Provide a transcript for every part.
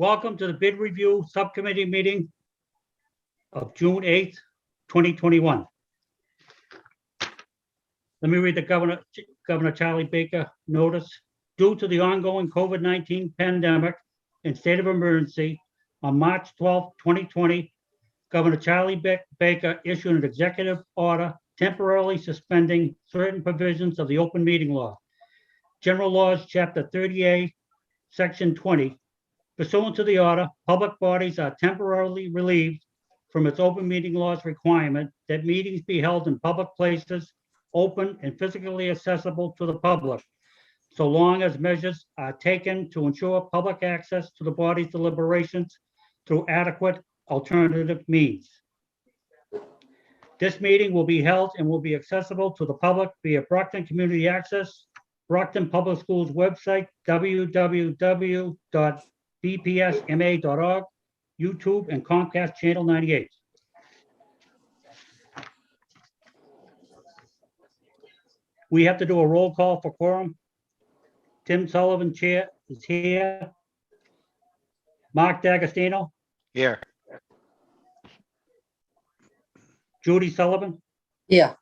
Welcome to the bid review subcommittee meeting of June 8th, 2021. Let me read the Governor Charlie Baker notice. Due to the ongoing COVID-19 pandemic and state of emergency, on March 12, 2020, Governor Charlie Baker issued an executive order temporarily suspending certain provisions of the open meeting law. General Laws, Chapter 38, Section 20. Pursuant to the order, public bodies are temporarily relieved from its open meeting laws requirement that meetings be held in public places, open and physically accessible to the public, so long as measures are taken to ensure public access to the body's deliberations through adequate alternative means. This meeting will be held and will be accessible to the public via Brockton Community Access, Brockton Public Schools website, www.bpsma.org, YouTube, and Comcast Channel 98. We have to do a roll call for quorum. Tim Sullivan, chair, is here. Mark D'Agostino. Here. Judy Sullivan. Yeah.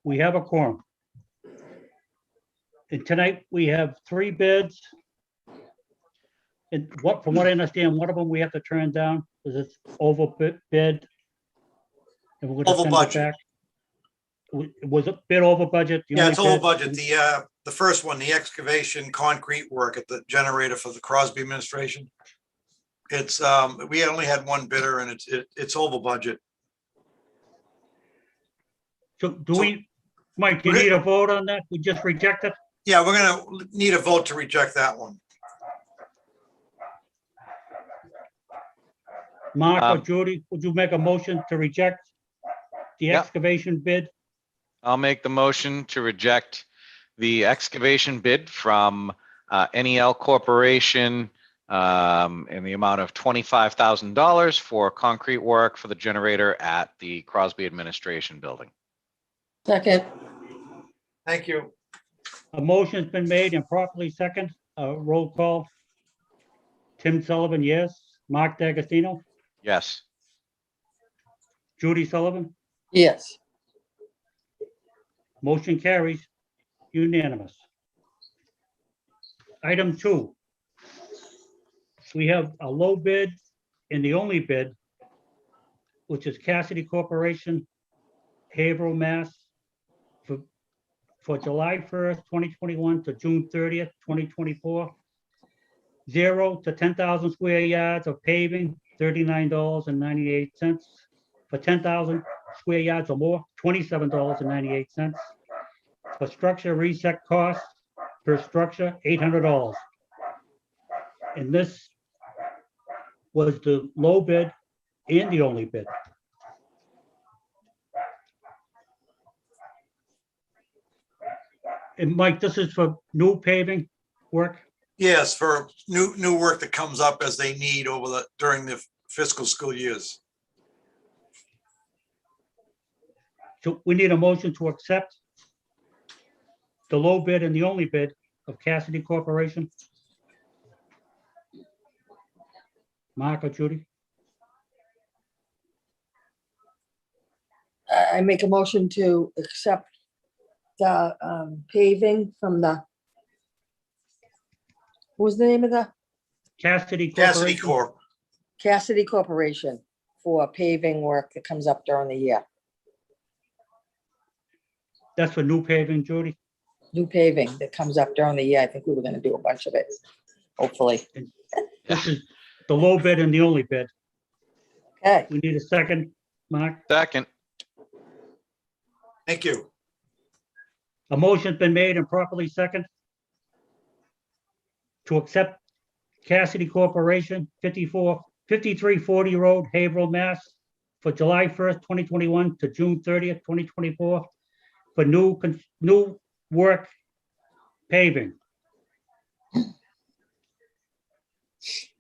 We have a quorum. And tonight we have 3 bids. And from what I understand, one of them we have to turn down because it's over bid. And we're gonna Over send it budget. back. Was a bid over budget? The Yeah, only it's over bid- budget. The first one, the excavation concrete work at the generator for the Crosby administration. It's, we only had one bidder and it's over budget. So do we, Mike, do you need a vote on that? We just reject it? Yeah, we're gonna need a vote to reject that one. Mark or Judy, would you make a motion to reject the Yeah. excavation bid? I'll make the motion to reject the excavation bid from NEL Corporation in the amount of $25,000 for concrete work for the generator at the Crosby Administration Building. Second. Thank you. A motion's been made and properly second. Roll call. Tim Sullivan, yes. Mark D'Agostino, Yes. Judy Sullivan, Yes. motion carries unanimous. Item 2. We have a low bid and the only bid, which is Cassidy Corporation, Haverhill, Mass. For July 1st, 2021 to June 30th, 2024. 0 to 10,000 square yards of paving, $39.98. For 10,000 square yards or more, $27.98. For structure reset cost per structure, $800. And this was the low bid and the only bid. And Mike, this is for new paving work? Yes, for new work that comes up as they need during the fiscal school years. So we need a motion to accept the low bid and the only bid of Cassidy Corporation. Mark or Judy? I make a motion to accept the paving from the, what was the name of the Cassidy Cassidy Corporation. Corp. Cassidy Corporation for paving work that comes up during the year. That's for new paving, Judy. New paving that comes up during the year. I think we were gonna do a bunch of it, hopefully. This is the low bid and the only bid. Okay, We need a second, Mark. Second. Thank you. A motion's been made and properly second to accept Cassidy Corporation, 5340 Road, Haverhill, Mass. For July 1st, 2021 to June 30th, 2024 for new work paving.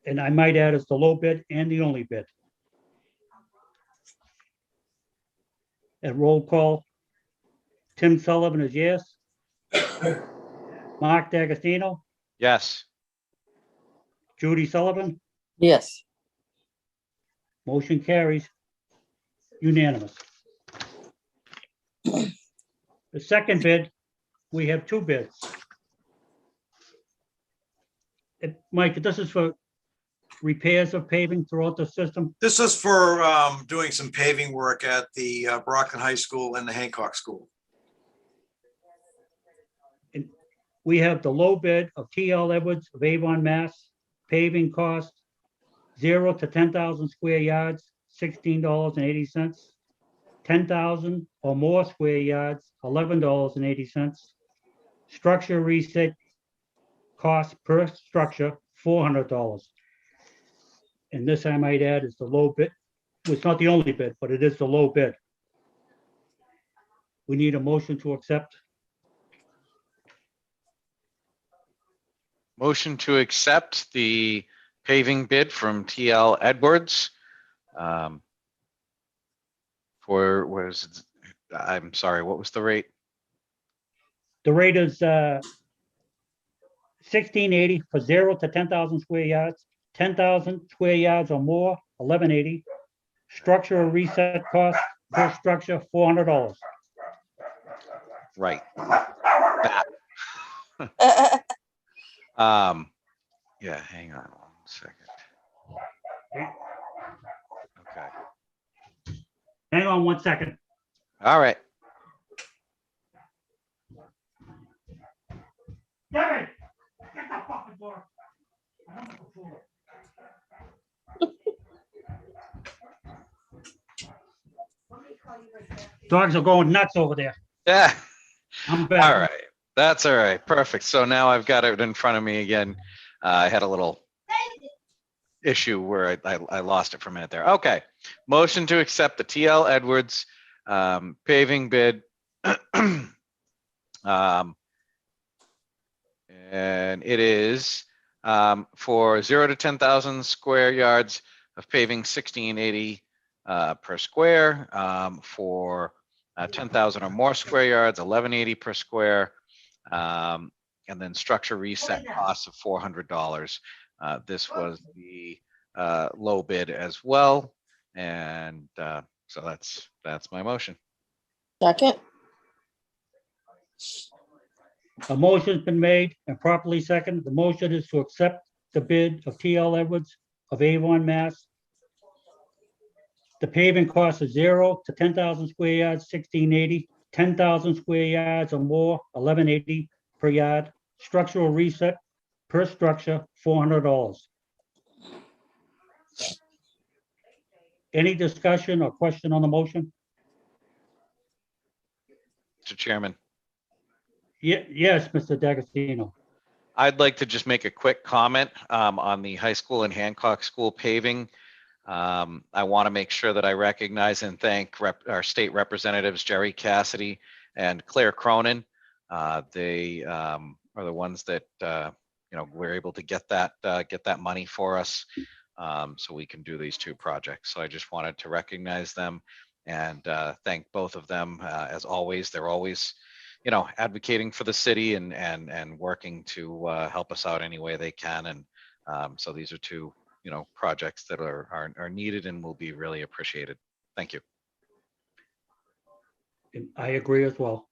And I might add, it's the low bid and the only bid. At roll call, Tim Sullivan is yes. Mark D'Agostino, Yes. Judy Sullivan, Yes. motion carries. Unanimous. The second bid, we have two bids. Mike, this is for repairs of paving throughout the system. This is for doing some paving work at the Brockton High School and the Hancock School. We have the low bid of TL Edwards of Avon, Mass. Paving cost 0 to 10,000 square yards, $16.80. 10,000 or more square yards, $11.80. Structure reset cost per structure, $400. And this, I might add, is the low bid. Well, it's not the only bid, but it is the low bid. We need a motion to accept. Motion to accept the paving bid from TL Edwards. I'm sorry, what was the rate? The rate is $16.80 for 0 to 10,000 square yards, 10,000 square yards or more, $11.80. Structural reset cost per structure, $400. Right. Yeah, hang on 1 second. Okay. Hang on 1 second. All right. Devin, get the fucking door. I don't have a floor. Dogs are going nuts over there. Yeah. I'm back. All right. That's all right. Perfect. So now I've got it in front of me again. I had a little issue where I lost it for a minute there. Okay. Motion to accept the TL Edwards paving bid. And it is for 0 to 10,000 square yards of paving, $16.80 per square. For 10,000 or more square yards, $11.80 per square. And then structure reset costs of $400. This was the low bid as well. And so that's my motion. Second. A motion's been made and properly seconded. The motion is to accept the bid of TL Edwards of Avon, Mass. The paving cost is 0 to 10,000 square yards, $16.80. 10,000 square yards or more, $11.80 per yard. Structural reset per structure, $400. Any discussion or question on the motion? Mr. Chairman, Yes, Mr. D'Agostino. I'd like to just make a quick comment on the high school and Hancock School paving. I want to make sure that I recognize and thank our state representatives, Jerry Cassidy and Claire Cronin. They are the ones that we're able to get that money for us, so we can do these two projects. So I just wanted to recognize them and thank both of them. As always, they're always advocating for the city and working to help us out any way they can. And so these are two projects that are needed and will be really appreciated. Thank you. I agree as well.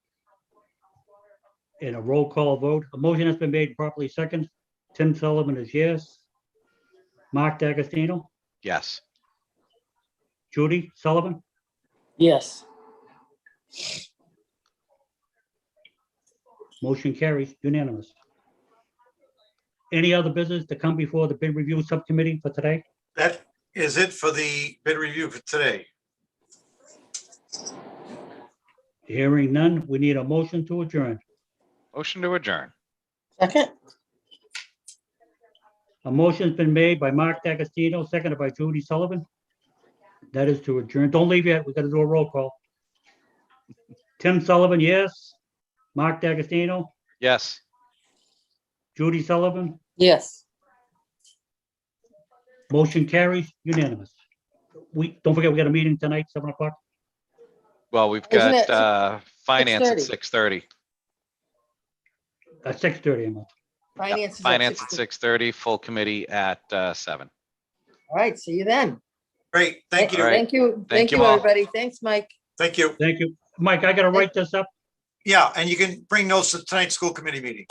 In a roll call vote, a motion has been made properly second. Tim Sullivan is yes. Mark D'Agostino, Yes. Judy Sullivan, Yes. motion carries unanimous. Any other business to come before the bid review subcommittee for today? That is it for the bid review for today. Hearing none, we need a motion to adjourn. Motion to adjourn. Second. A motion's been made by Mark D'Agostino, seconded by Judy Sullivan. That is to adjourn. Don't leave yet. We got to do a roll call. Tim Sullivan, yes. Mark D'Agostino, Yes. Judy Sullivan, Yes. motion carries unanimous. Don't forget, we got a meeting tonight, 7 o'clock. Well, we've Isn't got it finance at 6:30? 6:30. At 6:30 a month. Finance is at Finance at 6:30. 6:30, full committee at 7. All right, see you then. Great, thank you. All right. Thank you. Thank Thank you you, all. everybody. Thanks, Mike. Thank you. Thank you. Mike, I gotta write this up. Yeah, and you can bring those to tonight's school committee meeting.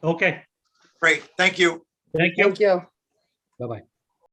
Okay, Great, thank you. thank you. Thank you. Bye-bye.